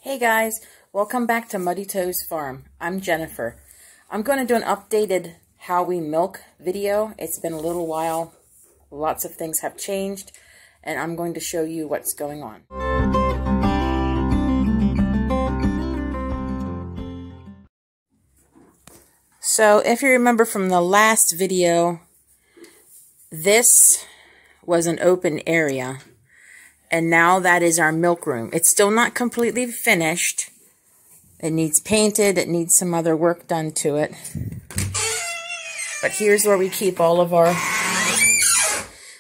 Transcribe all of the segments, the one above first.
Hey guys, welcome back to Muddy Toes Farm. I'm Jennifer. I'm going to do an updated how we milk video. It's been a little while. Lots of things have changed, and I'm going to show you what's going on. So if you remember from the last video, this was an open area. And now that is our milk room. It's still not completely finished. It needs painted. It needs some other work done to it. But here's where we keep all of our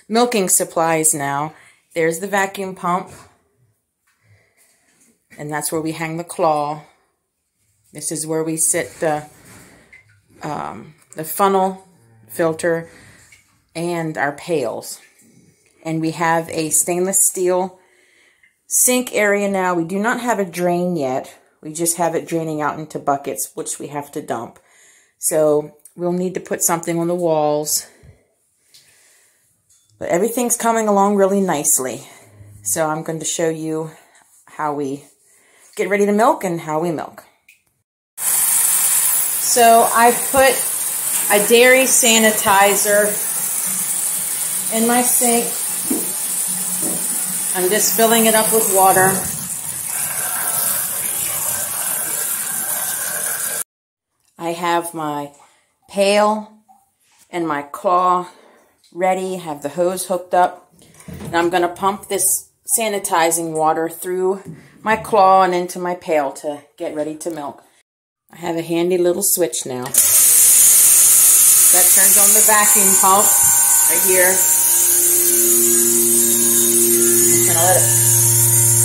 milking supplies now. There's the vacuum pump. And that's where we hang the claw. This is where we sit the funnel filter and our pails. And we have a stainless steel sink area now. We do not have a drain yet. We just have it draining out into buckets, which we have to dump. So we'll need to put something on the walls. But everything's coming along really nicely. So I'm going to show you how we get ready to milk and how we milk. So I put a dairy sanitizer in my sink. I'm just filling it up with water. I have my pail and my claw ready, have the hose hooked up. And I'm going to pump this sanitizing water through my claw and into my pail to get ready to milk. I have a handy little switch now. That turns on the vacuum pump right here. I'm going to let it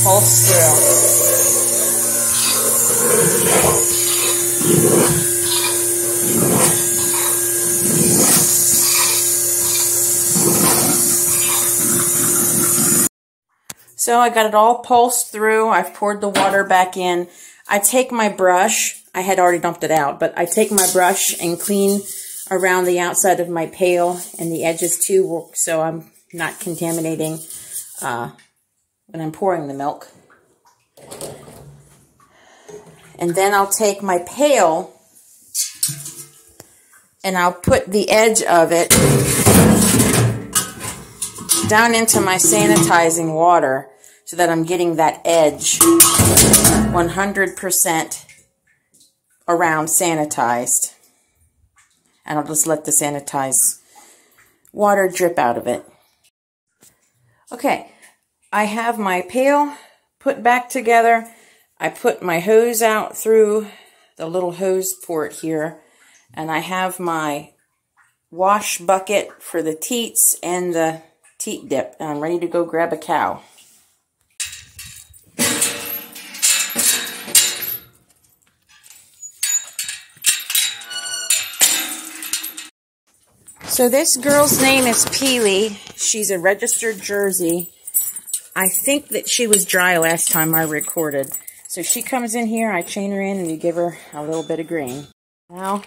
pulse through. So I got it all pulsed through. I've poured the water back in. I take my brush. I had already dumped it out, but I take my brush and clean around the outside of my pail and the edges too, so I'm not contaminating when I'm pouring the milk. And then I'll take my pail and I'll put the edge of it down into my sanitizing water so that I'm getting that edge 100% around sanitized. And I'll just let the sanitized water drip out of it. Okay, I have my pail put back together. I put my hose out through the little hose port here. And I have my wash bucket for the teats and the teat dip. And I'm ready to go grab a cow. So this girl's name is Peely. She's a registered Jersey. I think that she was dry last time I recorded. So she comes in here, I chain her in, and we give her a little bit of grain. Now,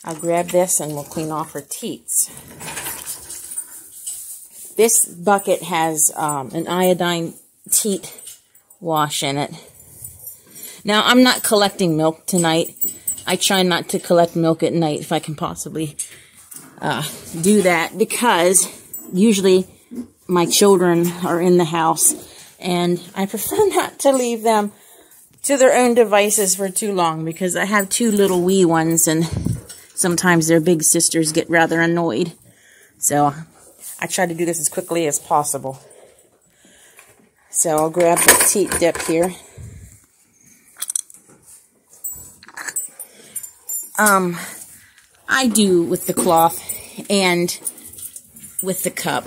I'll grab this and we'll clean off her teats. This bucket has an iodine teat wash in it. Now, I'm not collecting milk tonight. I try not to collect milk at night if I can possibly do that, because usually my children are in the house and I prefer not to leave them to their own devices for too long, because I have two little wee ones and sometimes their big sisters get rather annoyed. So I try to do this as quickly as possible. So I'll grab the teat dip here. I do with the cloth and with the cup,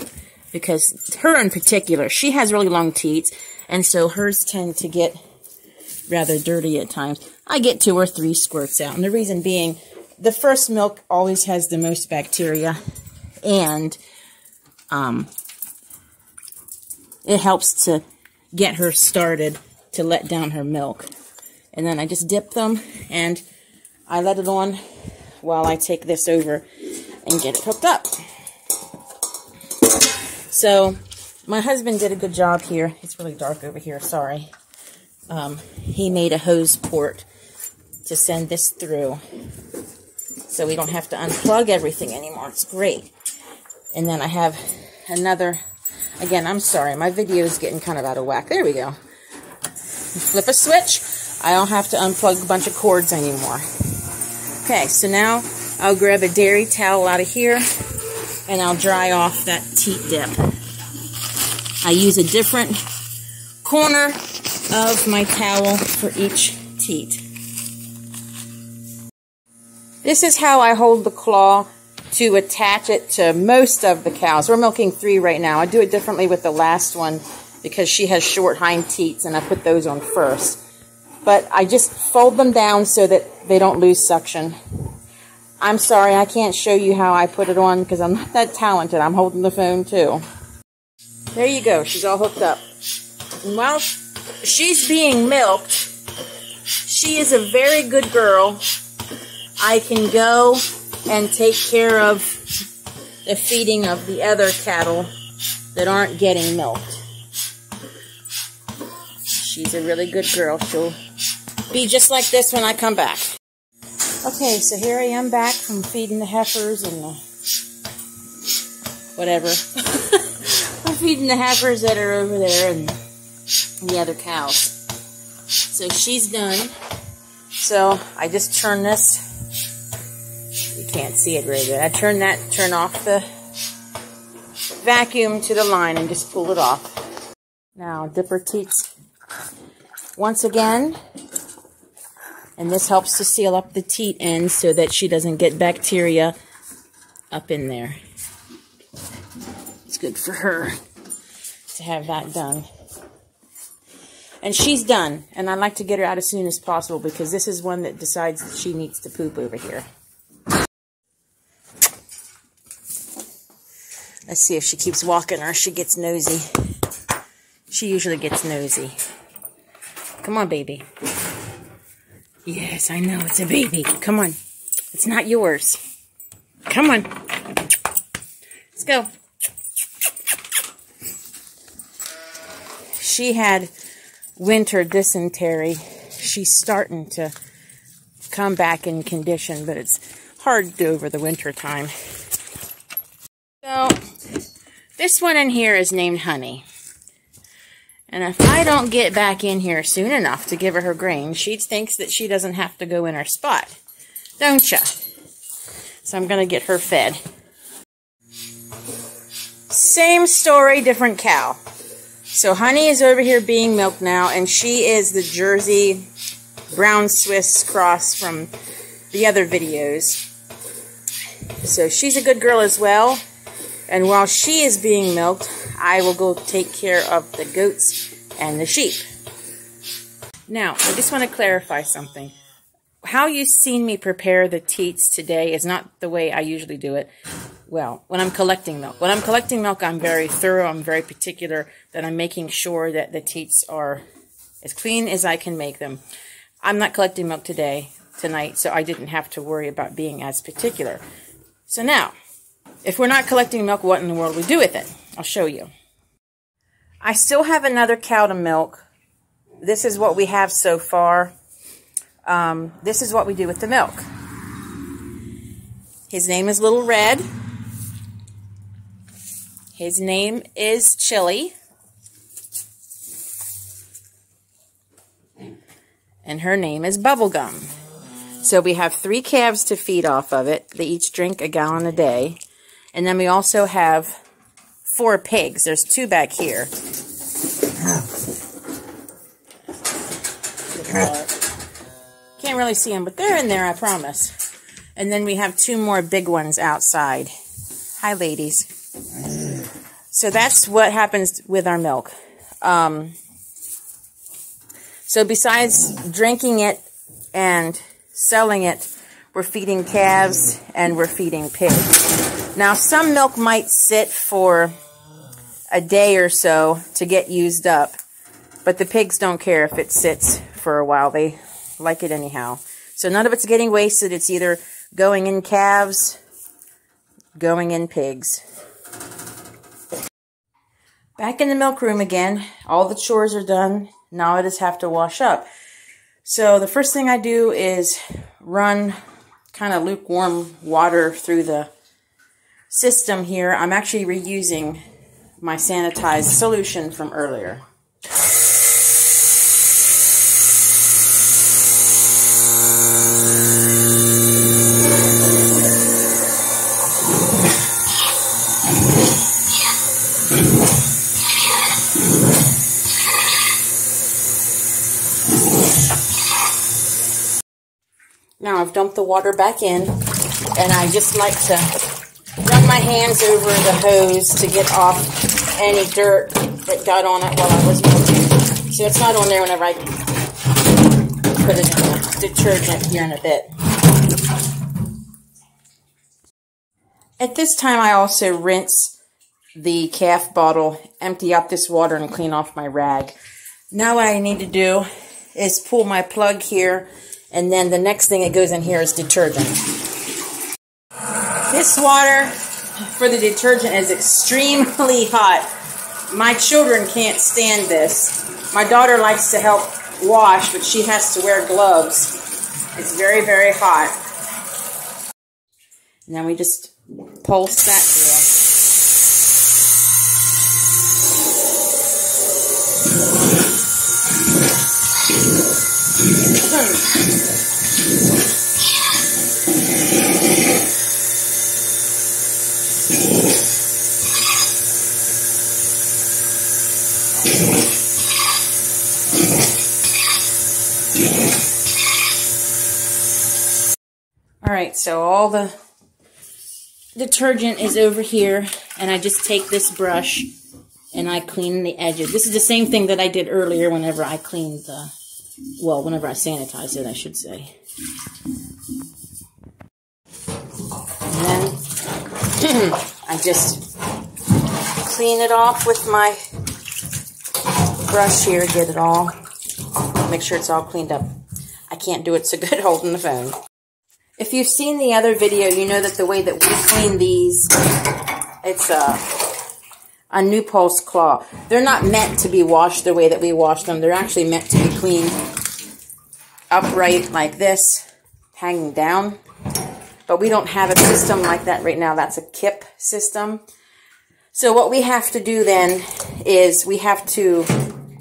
because her in particular, she has really long teats, and so hers tend to get rather dirty at times. I get 2 or 3 squirts out, and the reason being, the first milk always has the most bacteria, and it helps to get her started to let down her milk. And then I just dip them, and I let it on while I take this over and get it hooked up. So my husband did a good job here. It's really dark over here, sorry. he made a hose port to send this through. So we don't have to unplug everything anymore. It's great. And then I have another, again, I'm sorry, my video is getting kind of out of whack. There we go. You flip a switch, I don't have to unplug a bunch of cords anymore. Okay, so now I'll grab a dairy towel out of here and I'll dry off that teat dip. I use a different corner of my towel for each teat. This is how I hold the claw to attach it to most of the cows. We're milking 3 right now. I do it differently with the last one because she has short hind teats and I put those on first. But I just fold them down so that they don't lose suction. I'm sorry, I can't show you how I put it on because I'm not that talented. I'm holding the phone too. There you go. She's all hooked up. And while she's being milked, she is a very good girl. I can go and take care of the feeding of the other cattle that aren't getting milked. She's a really good girl. She'll be just like this when I come back. Okay, so here I am back from feeding the heifers and the whatever. I'm feeding the heifers that are over there and the other cows. So she's done. So I just turn this. You can't see it very good. I turn off the vacuum to the line and just pull it off. Now dip her teats once again. And this helps to seal up the teat end so that she doesn't get bacteria up in there. It's good for her to have that done. And she's done. And I like to get her out as soon as possible because this is one that decides that she needs to poop over here. Let's see if she keeps walking or she gets nosy. She usually gets nosy. Come on, baby. Yes, I know, it's a baby. Come on. It's not yours. Come on. Let's go. She had winter dysentery. She's starting to come back in condition, but it's hard to do over the winter time. So, this one in here is named Honey. And if I don't get back in here soon enough to give her grain, she thinks that she doesn't have to go in her spot. Don't ya? So I'm going to get her fed. Same story, different cow. So Honey is over here being milked now, and she is the Jersey Brown Swiss cross from the other videos. So she's a good girl as well. And while she is being milked, I will go take care of the goats and the sheep. Now, I just want to clarify something. How you've seen me prepare the teats today is not the way I usually do it. Well, when I'm collecting milk. When I'm collecting milk, I'm very thorough. I'm very particular that I'm making sure that the teats are as clean as I can make them. I'm not collecting milk tonight, so I didn't have to worry about being as particular. So now, if we're not collecting milk, what in the world do we do with it? I'll show you. I still have another cow to milk. This is what we have so far. This is what we do with the milk. His name is Little Red. His name is Chili. And her name is Bubblegum. So we have 3 calves to feed off of it. They each drink a gallon a day. And then we also have 4 pigs. There's 2 back here. Can't really see them, but they're in there, I promise. And then we have 2 more big ones outside. Hi, ladies. So that's what happens with our milk. So besides drinking it and selling it, we're feeding calves and we're feeding pigs. Now, some milk might sit for a day or so to get used up, but the pigs don't care if it sits for a while. They like it anyhow. So none of it's getting wasted. It's either going in calves, going in pigs. Back in the milk room again. All the chores are done. Now I just have to wash up. So the first thing I do is run kind of lukewarm water through the system here. I'm actually reusing my sanitized solution from earlier. Now I've dumped the water back in, and I just like to run my hands over the hose to get off any dirt that got on it while I was milking. So it's not on there whenever I put it in the detergent here in a bit. At this time I also rinse the calf bottle, empty out this water, and clean off my rag. Now what I need to do is pull my plug here, and then the next thing that goes in here is detergent. This water for the detergent is extremely hot. My children can't stand this. My daughter likes to help wash, but she has to wear gloves. It's very, very hot. And then we just pulse that through. Alright, so all the detergent is over here, and I just take this brush and I clean the edges. This is the same thing that I did earlier whenever I cleaned the, well, whenever I sanitized it, I should say. And then I just clean it off with my brush here, get it all, make sure it's all cleaned up. I can't do it so good holding the phone. If you've seen the other video, you know that the way that we clean these, it's a new pulse claw. They're not meant to be washed the way that we wash them. They're actually meant to be cleaned upright like this, hanging down. But we don't have a system like that right now. That's a kip system. So what we have to do then is we have to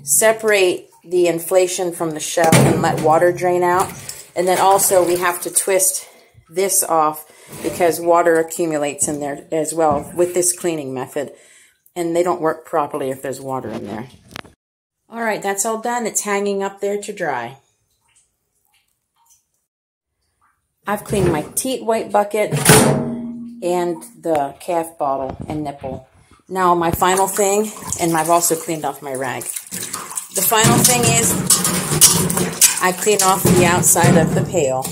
separate the inflation from the shell and let water drain out. And then also we have to twist this off because water accumulates in there as well with this cleaning method. And they don't work properly if there's water in there. Alright, that's all done. It's hanging up there to dry. I've cleaned my teat white bucket and the calf bottle and nipple. Now my final thing, and I've also cleaned off my rag. The final thing is I clean off the outside of the pail.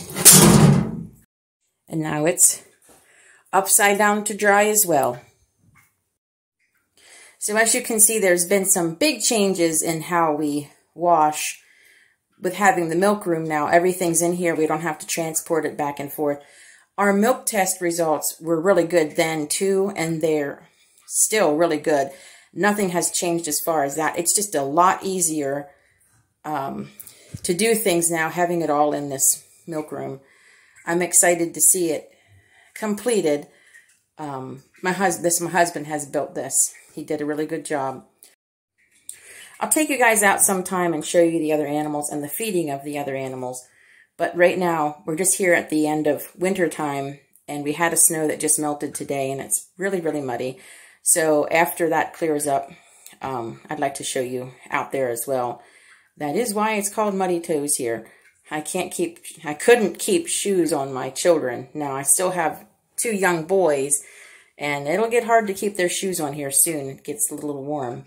And now it's upside down to dry as well. So as you can see, there's been some big changes in how we wash. With having the milk room now, everything's in here. We don't have to transport it back and forth. Our milk test results were really good then too, and they're still really good. Nothing has changed as far as that. It's just a lot easier to do things now, having it all in this milk room. I'm excited to see it completed. My husband has built this. He did a really good job. I'll take you guys out sometime and show you the other animals and the feeding of the other animals. But right now, we're just here at the end of winter time, and we had a snow that just melted today, and it's really, really muddy. So after that clears up, I'd like to show you out there as well. That is why it's called Muddy Toes here. I couldn't keep shoes on my children. Now I still have 2 young boys, and it'll get hard to keep their shoes on here soon. It gets a little warm.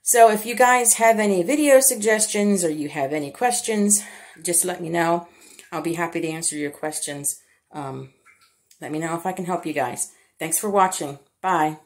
So if you guys have any video suggestions or you have any questions, just let me know. I'll be happy to answer your questions. Let me know if I can help you guys. Thanks for watching. Bye.